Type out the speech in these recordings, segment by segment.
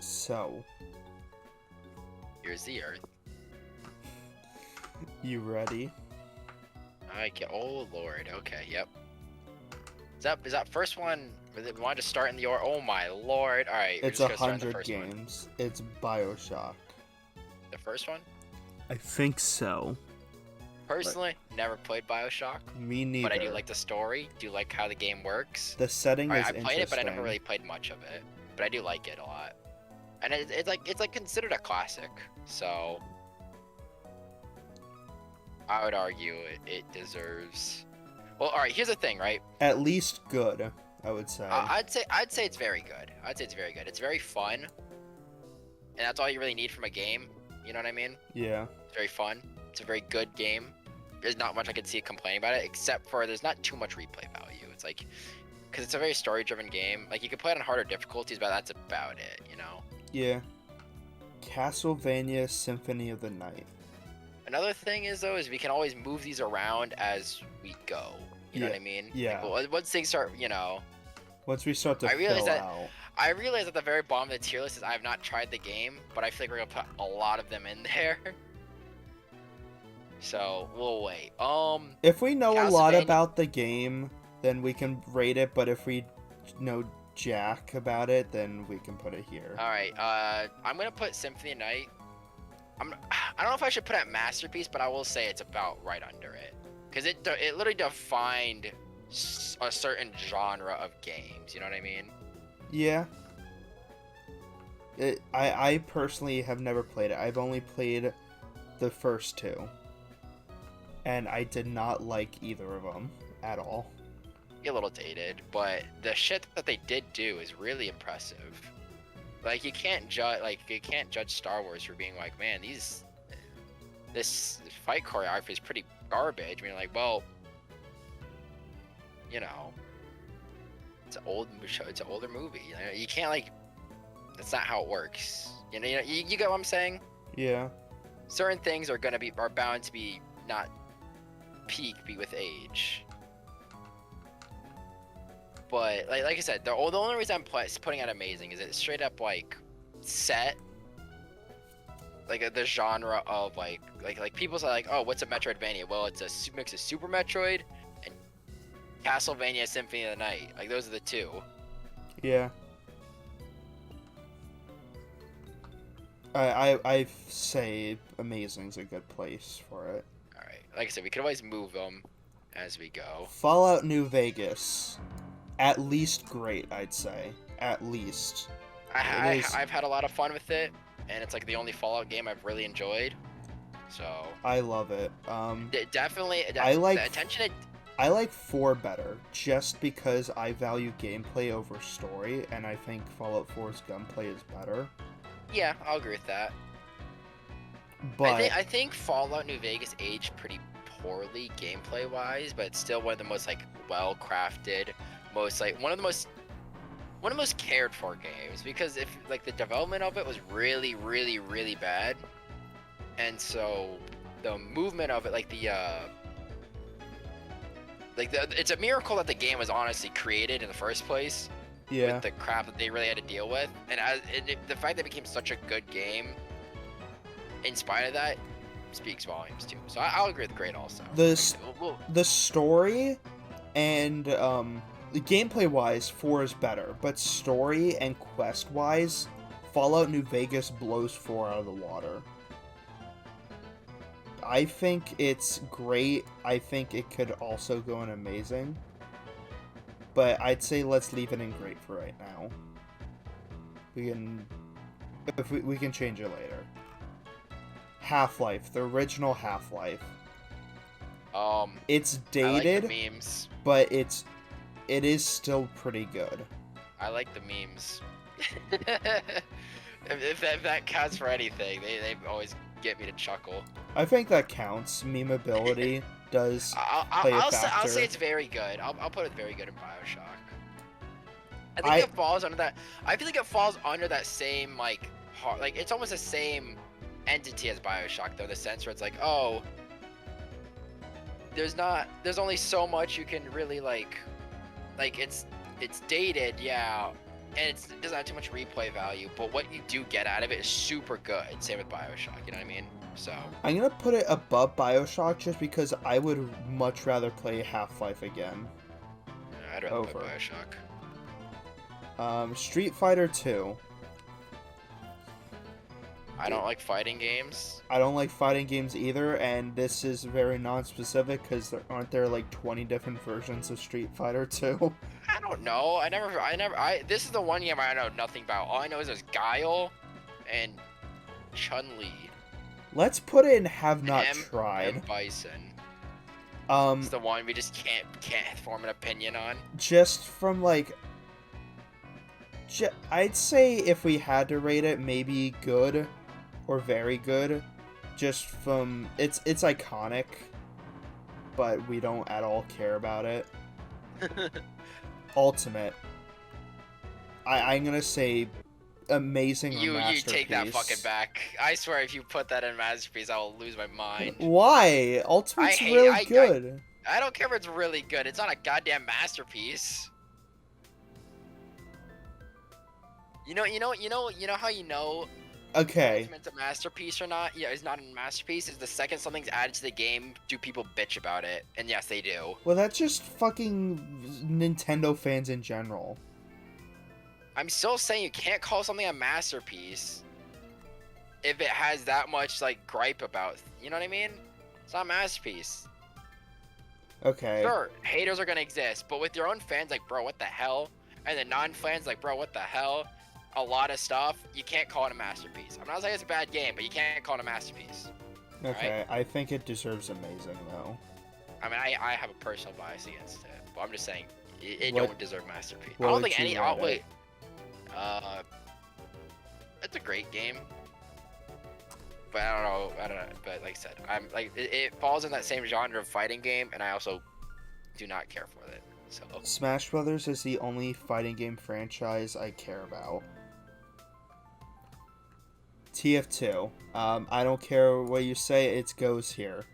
So, Here's the Earth. you ready? Oh Lord. Okay. Yep. Is that first one? We wanted to start in the order. Oh my Lord. All right. We're It's just gonna start in the 100 first one. games. It's Bioshock. The first one. I think so. Personally, never played Bioshock, Me neither. but I do like the story. Do like how the game works. The setting is I interesting. played it, but I never really played much of it. But I do like it a lot, and it's like considered a classic. So I would argue it deserves. Well, all right. Here's the thing, right? At least good, I would say. I'd say it's very good. I'd say it's very good. It's very fun, and that's all you really need from a game. You know what I mean? Yeah. It's very fun. It's a very good game. There's not much I can see complaining about it, except for there's not too much replay value. It's like, because it's a very story-driven game. Like, you can play it on harder difficulties, but that's about it, you know? Yeah. Castlevania Symphony of the Night. Another thing is, though, is we can always move these around as we go. You know what I mean? Yeah. Like, once things start, you know... Once we start to I realize fill that- out. I realize at the very bottom of the tier list is I have not tried the game, but I feel like we're going to put a lot of them in there. So, we'll wait. If we know a lot Castlevania- about the game, then we can rate it, but if we know jack about it, then we can put it here. Alright, I'm gonna put Symphony of Night. I don't know if I should put it at Masterpiece, but I will say it's about right under it. Because it literally defined a certain genre of games, you know what I mean? Yeah. I personally have never played it. I've only played the first two. And I did not like either of them at all. Get a little dated, but the shit that they did do is really impressive. Like, you can't judge Star Wars for being like, man, this fight choreography is pretty garbage. I mean, like, well, you know, it's an old show, it's an older movie. You can't, like, that's not how it works. You get what I'm saying? Yeah. Certain things are bound to be not peak with age. But like I said, the only reason I'm putting out amazing is it's straight up like set like the genre of like people say like, oh, what's a Metroidvania? Well, it's a mix of Super Metroid and Castlevania Symphony of the Night. Like, those are the two. Yeah. I say amazing's a good place for it. All right, like I said, we could always move them as we go. Fallout New Vegas, at least great, I'd say. At least. I've had a lot of fun with it, and it's like the only Fallout game I've really enjoyed. So I love it. definitely, I like the attention. I like 4 better, just because I value gameplay over story, and I think Fallout 4's gunplay is better. Yeah, I'll agree with that. But I think Fallout New Vegas aged pretty poorly gameplay wise, but it's still one of the most like well crafted, most like one of the most cared for games, because if like the development of it was really bad, and so the movement of it, it's a miracle that the game was honestly created in the first place. yeah, With the crap that they really had to deal with, and the fact that it became such a good game in spite of that speaks volumes too. So I'll agree with great also. the story and the gameplay wise, 4 is better, but story and quest wise, Fallout New Vegas blows 4 out of the water. I think it's great. I think it could also go in amazing. But I'd say let's leave it in great for right now. We can change it later. Half-Life, the original Half-Life. It's dated, I like the memes. but it is still pretty good. I like the memes. if that counts for anything, they always get me to chuckle. I think that counts. Memeability does play a factor. I'll say it's very good. I'll put it very good in Bioshock. I think it falls under that. I feel like it falls under that same like it's almost the same entity as Bioshock, though, in the sense where it's like, oh, there's only so much you can really like it's dated, yeah, and it doesn't have too much replay value, but what you do get out of it is super good. Same with Bioshock, you know what I mean? So I'm gonna put it above Bioshock just because I would much rather play Half-Life again. I'd rather Over. play Bioshock. Street Fighter 2. I don't like fighting games. I don't like fighting games either, and this is very non-specific because aren't there like 20 different versions of Street Fighter 2? I don't know. This is the one game I know nothing about. All I know is there's Guile and Chun-Li. Let's put it in have not M tried. Bison. Um, It's the one we just can't form an opinion on. just from like, I'd say if we had to rate it, maybe good or very good, just from it's iconic, but we don't at all care about it. Ultimate. I'm gonna say amazing. Or You take that masterpiece. fucking back. I swear, if you put that in masterpiece, I will lose my mind. Why? Ultimate's really good. I don't care if it's really good. It's not a goddamn masterpiece. You know how you know Okay. Ultimate's a masterpiece or not? Yeah, it's not a masterpiece. Is the second something's added to the game, do people bitch about it? And yes, they do. Well, that's just fucking Nintendo fans in general. I'm still saying you can't call something a masterpiece if it has that much like gripe about. You know what I mean? It's not a masterpiece. Okay. Sure, haters are gonna exist, but with your own fans like, bro, what the hell? And the non-fans like, bro, what the hell? A lot of stuff, you can't call it a masterpiece. I'm not saying it's a bad game, but you can't call it a masterpiece. Okay, I think it deserves amazing though. I mean, I have a personal bias against it, but I'm just saying it What- don't deserve masterpiece. I what don't would think you any. rate Oh, it? wait. It's a great game, but I don't know. But like I said, I'm like it falls in that same genre of fighting game, and I also do not care for it. So Smash Brothers is the only fighting game franchise I care about. TF2. I don't care what you say, it goes here.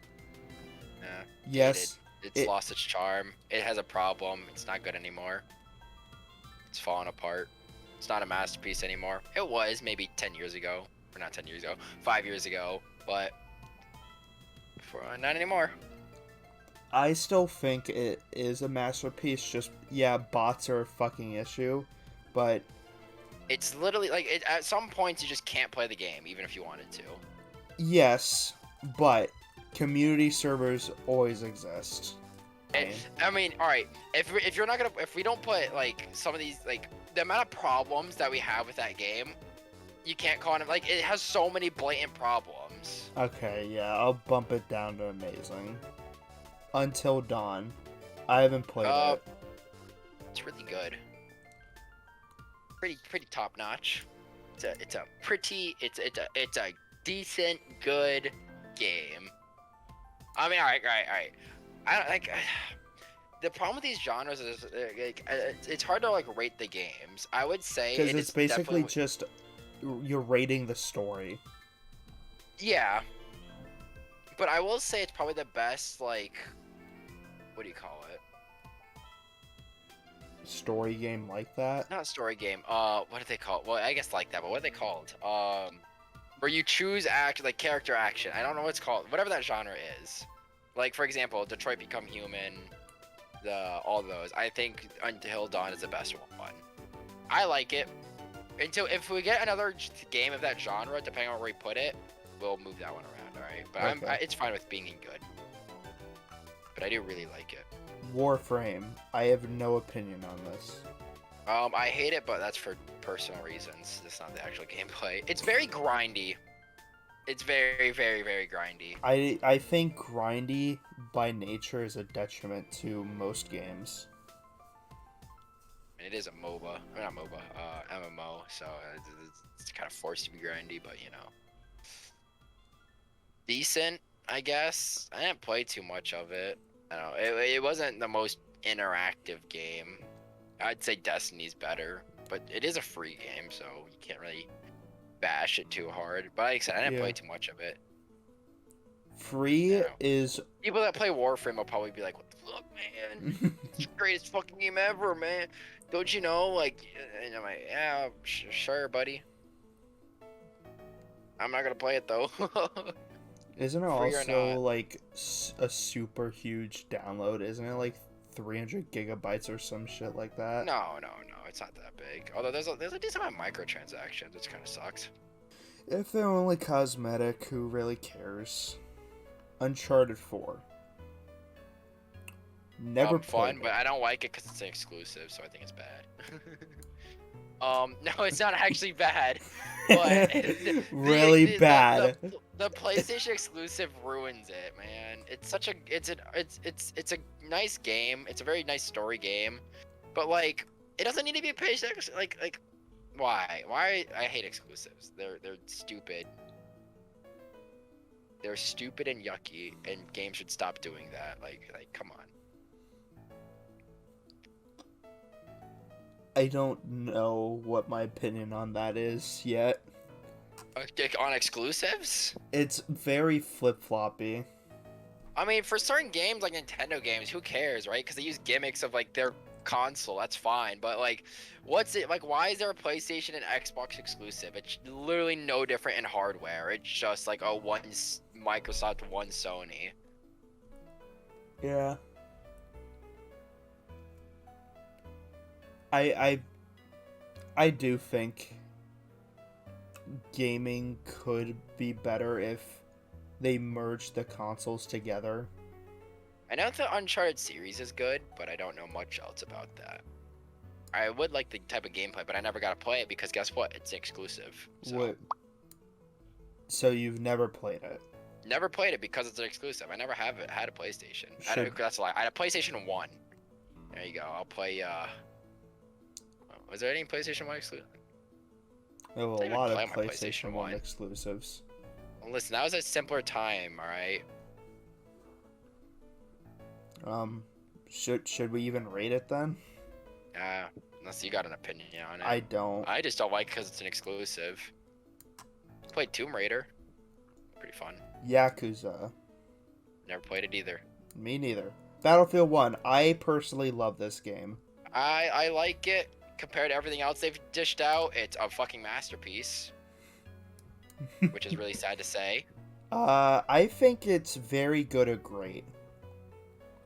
yeah, Yes. it's lost its charm. It has a problem. It's not good anymore. It's falling apart. It's not a masterpiece anymore. It was maybe 10 years ago, or not 10 years ago, 5 years ago, but not anymore. I still think it is a masterpiece, just, yeah, bots are a fucking issue, but It's literally like at some points you just can't play the game even if you wanted to. yes, but community servers always exist. I mean, all right, if you're not gonna, if we don't put like some of these, like the amount of problems that we have with that game, you can't call it like, it has so many blatant problems. Okay, yeah, I'll bump it down to amazing. Until Dawn. I haven't played it. It's really good. Pretty top notch. It's a decent good game. I mean, all right. I don't like. The problem with these genres is like, it's hard to like rate the games. I would say Because it it's is basically definitely- just you're rating the story. yeah. But I will say it's probably the best, like, what do you call it? Story game like that. Not a story game. What do they call it? Well, I guess like that, but what are they called? Where you choose like character action. I don't know what it's called. Whatever that genre is. Like, for example, Detroit Become Human, all those. I think Until Dawn is the best one. I like it. If we get another game of that genre, depending on where we put it, we'll move that one around, alright? But Okay. it's fine with being good. But I do really like it. Warframe. I have no opinion on this. I hate it, but that's for personal reasons. It's not the actual gameplay. It's very grindy. It's very, very, very grindy. I think grindy by nature is a detriment to most games. And it is a MOBA. Or not MOBA, MMO, so it's kind of forced to be grindy, but you know. Decent, I guess. I didn't play too much of it. I don't know. It wasn't the most interactive game. I'd say Destiny's better, but it is a free game, so you can't really bash it too hard. But like I said, I didn't Yeah. play too much of it. Free Yeah. is People that play Warframe will probably be like, "What the fuck, man? It's the greatest fucking game ever, man. Don't you know? Like, and I'm like, yeah, sure, buddy. I'm not gonna play it though. Isn't it Free or also not. like a super huge download? Isn't it like 300 gigabytes or some shit like that? No, no, no. It's not that big. Although there's a decent amount of microtransactions, which kind of sucks. If they're only cosmetic, who really cares? Uncharted 4. Never Fun, played but it. I don't like it because it's an exclusive, so I think it's bad. No, it's not actually bad, but Really bad. the PlayStation exclusive ruins it, man. It's such a it's a nice game. It's a very nice story game, but like it doesn't need to be a PlayStation. Like why? I hate exclusives. They're stupid. They're stupid and yucky, and games should stop doing that. Like come on. I don't know what my opinion on that is yet. On exclusives? It's very flip-floppy. I mean, for certain games like Nintendo games, who cares, right? Because they use gimmicks of like their console. That's fine. But like, what's it like? Why is there a PlayStation and Xbox exclusive? It's literally no different in hardware. It's just like one's Microsoft, one Sony. Yeah. I I do think gaming could be better if they merged the consoles together. I know the Uncharted series is good, but I don't know much else about that. I would like the type of gameplay, but I never got to play it because guess what? It's exclusive. So. What? So you've never played it? Never played it because it's an exclusive. I never had a PlayStation. Should- That's a lie. I had a PlayStation 1. There you go. I'll play, was there any PlayStation 1 exclusive? There were I a even lot of play my PlayStation PlayStation 1 1. exclusives. Well, listen, that was a simpler time, alright? Should we even rate it then? Unless you got an opinion on it. I don't. I just don't like because it's an exclusive. Played Tomb Raider. Pretty fun. Yakuza. Never played it either. Me neither. Battlefield 1. I personally love this game. I like it compared to everything else they've dished out. It's a fucking masterpiece. Which is really sad to say. I think it's very good or great.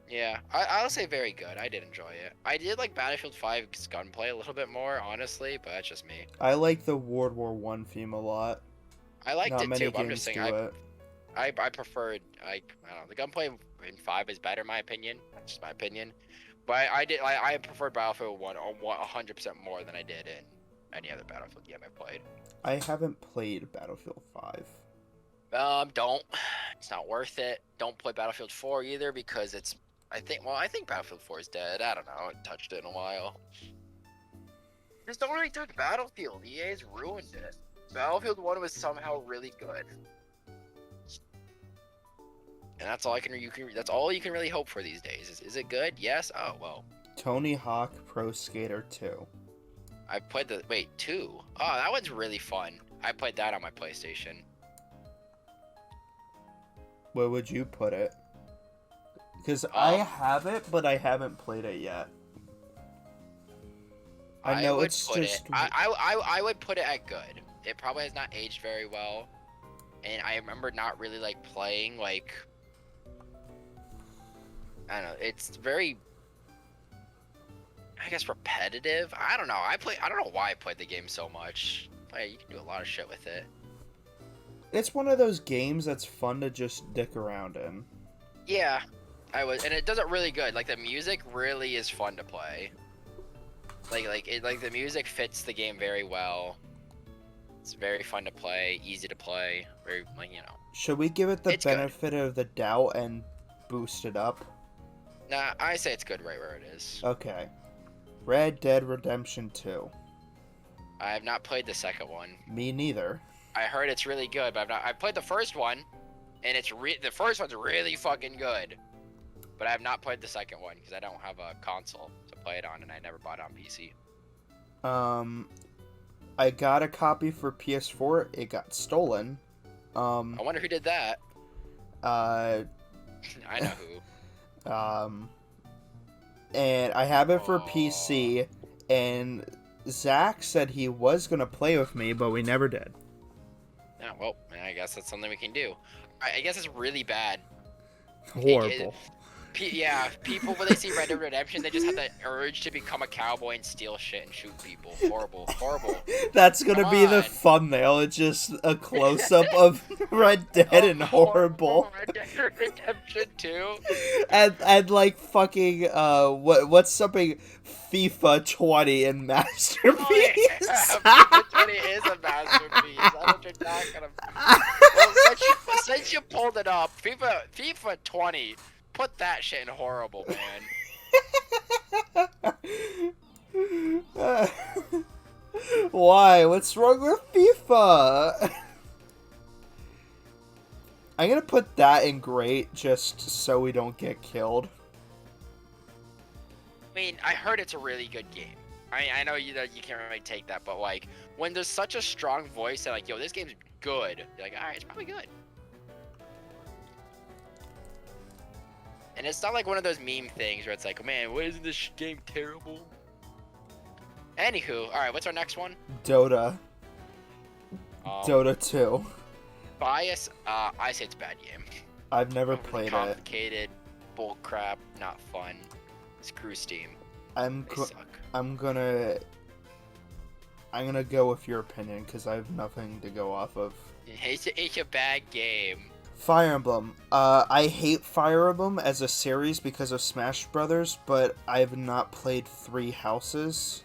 Yeah, I'll say very good. I did enjoy it. I did like Battlefield 5's gunplay a little bit more, honestly, but that's just me. I like the World War One theme a lot. I liked Not it many too, but I'm games just saying do it. I preferred I don't know, the gunplay in 5 is better in my opinion. That's just my opinion. But I preferred Battlefield 1 100% more than I did in any other Battlefield game I played. I haven't played Battlefield 5. Don't. It's not worth it. Don't play Battlefield 4 either because I think Battlefield 4 is dead. I don't know. I haven't touched it in a while. Just don't really touch Battlefield. EA's ruined it. Battlefield 1 was somehow really good. And that's all that's all you can really hope for these days. Is it good? Yes. Oh, well. Tony Hawk Pro Skater 2. I played 2. Oh, that one's really fun. I played that on my PlayStation. Where would you put it? Because I have it, but I haven't played it yet. I know it's just. I would put it at good. It probably has not aged very well, and I remember not really like playing like. I don't know. It's very. I guess repetitive. I don't know. I don't know why I played the game so much. You can do a lot of shit with it. It's one of those games that's fun to just dick around in. Yeah, and it does it really good. Like the music really is fun to play. Like the music fits the game very well. It's very fun to play, easy to play, very Should we give it the It's good. benefit of the doubt and boost it up? Nah, I say it's good right where it is. Okay. Red Dead Redemption 2. I have not played the second one. Me neither. I heard it's really good, but I played the first one, and the first one's really fucking good. But I have not played the second one because I don't have a console to play it on, and I never bought it on PC. I got a copy for PS4. It got stolen. I wonder who did that. Uh, I know who. and I have it for PC, and Zach said he was gonna play with me, but we never did. Yeah, well, I guess that's something we can do. I guess it's really bad. Horrible. Yeah, people when they see Red Dead Redemption, they just have that urge to become a cowboy and steal shit and shoot people. Horrible, horrible. That's gonna be the thumbnail. It's just a close up of Red Dead and horrible. Red Dead Redemption 2. And like fucking what's something FIFA 20 and masterpiece. Oh, yeah. FIFA 20 is a masterpiece. I don't know what you're talking about. Well, since you pulled it up, FIFA 20. Put that shit in horrible, man. Why? What's wrong with FIFA? I'm gonna put that in great just so we don't get killed. I mean, I heard it's a really good game. I know you can't really take that, but like when there's such a strong voice that like, yo, this game's good, you're like, alright, it's probably good. And it's not like one of those meme things where it's like, oh, man, why isn't this game terrible? Anywho, alright, what's our next one? Dota. Dota 2. Bias, I say it's a bad game. I've never played complicated, bull crap, not fun. Screw Steam. I'm gonna go with your opinion because I have nothing to go off of. It's a bad game. Fire Emblem. I hate Fire Emblem as a series because of Smash Brothers, but I've not played Three Houses.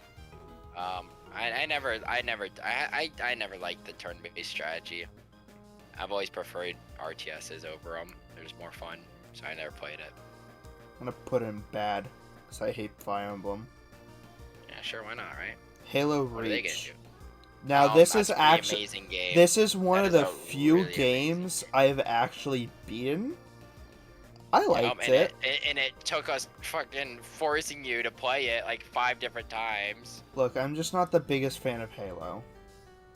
I never liked the turn-based strategy. I've always preferred RTSs over them. They're just more fun, so I never played it. I'm gonna put in bad because I hate Fire Emblem. Yeah, sure, why not, right? Halo What are they gonna Reach. do? Now this is actually amazing game. This is one of the a few really games I've actually beaten. I liked it. And it took us fucking forcing you to play it like 5 different times. Look, I'm just not the biggest fan of Halo.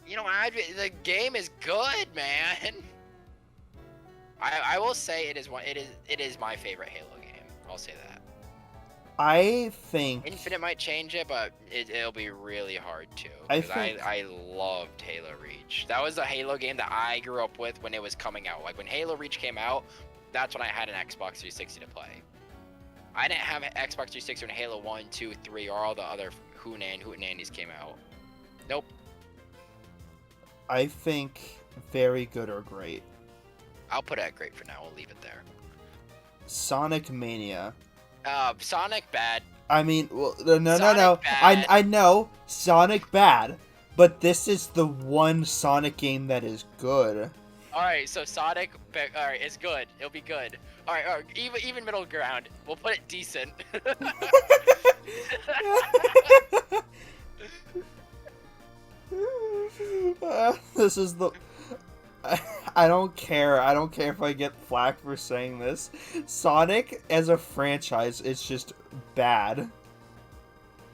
You know, the game is good, man. I will say it is my favorite Halo game. I'll say that. I think Infinite might change it, but it'll be really hard to. I loved Halo Reach. That was a Halo game that I grew up with when it was coming out. Like when Halo Reach came out, that's when I had an Xbox 360 to play. I didn't have an Xbox 360 when Halo 1, 2, 3, or all the other hootenannies came out. Nope. I think very good or great. I'll put it at great for now. We'll leave it there. Sonic Mania. Sonic bad. I mean, well, no. Bad. I know Sonic bad, but this is the one Sonic game that is good. All right, so Sonic, all right, it's good. It'll be good. All right, even middle ground. We'll put it decent. This is the. I don't care. I don't care if I get flack for saying this. Sonic as a franchise is just bad.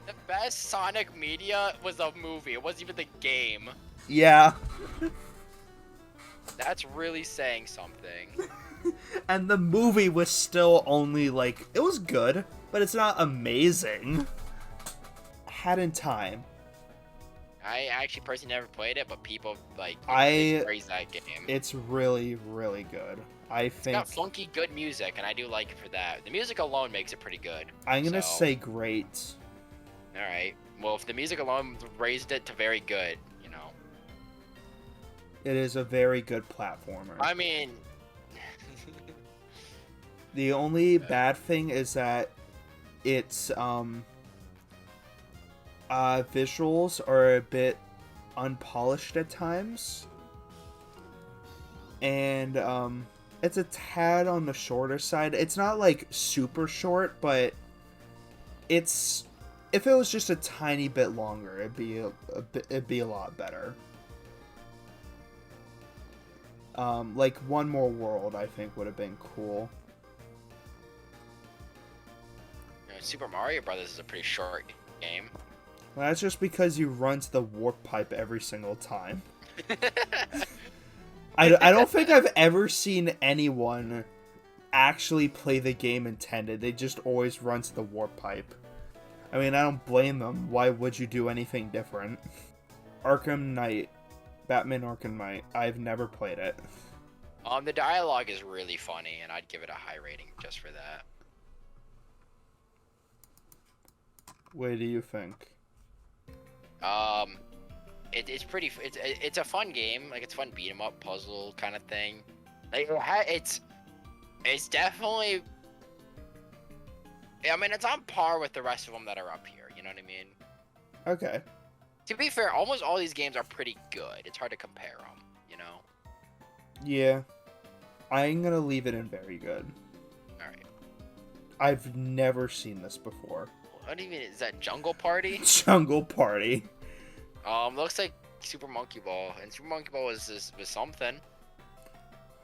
The best Sonic media was a movie. It wasn't even the game. Yeah. That's really saying something. And the movie was still only like, it was good, but it's not amazing. Hat in Time. I actually personally never played it, but people like praise that game. It's really, really good. I think it's got funky, good music, and I do like it for that. The music alone makes it pretty good. I'm gonna say great. All right. Well, if the music alone raised it to very good, you know. It is a very good platformer. I mean, the only bad thing is that its visuals are a bit unpolished at times, and it's a tad on the shorter side. It's not like super short, but it's, if it was just a tiny bit longer, it'd be a lot better. Like One More World, I think would have been cool. Super Mario Brothers is a pretty short game. Well, that's just because you run to the warp pipe every single time. I don't think I've ever seen anyone actually play the game intended. They just always run to the warp pipe. I mean, I don't blame them. Why would you do anything different? Arkham Knight. Batman Arkham Knight. I've never played it. The dialogue is really funny, and I'd give it a high rating just for that. What do you think? It's pretty. It's a fun game. Like, it's fun beat 'em up puzzle kind of thing. Like, it's definitely. I mean, it's on par with the rest of them that are up here. You know what I mean? Okay. To be fair, almost all these games are pretty good. It's hard to compare them. You know? Yeah. I'm gonna leave it in very good. All right. I've never seen this before. What do you mean? Is that Jungle Party? Jungle Party. Looks like Super Monkey Ball, and Super Monkey Ball was something.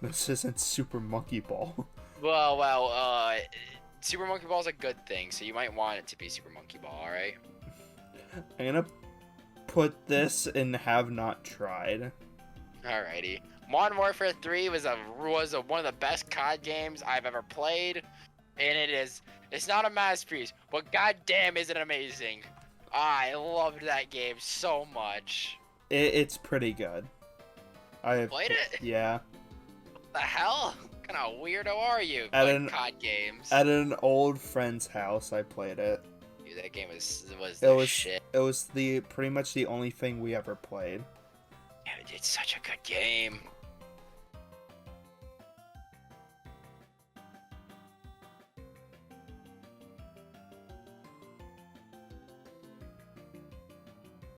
This isn't Super Monkey Ball. Well, Super Monkey Ball is a good thing, so you might want it to be Super Monkey Ball, alright? I'm gonna put this in have not tried. Alrighty. Modern Warfare 3 was one of the best COD games I've ever played, and it's not a masterpiece, but goddamn is it amazing. I loved that game so much. It's pretty good. I've played it? Yeah. What the hell? What kind of weirdo are you At playing COD games? At an old friend's house, I played it. Dude, that game was shit. It was pretty much the only thing we ever played. Dude, it's such a good game.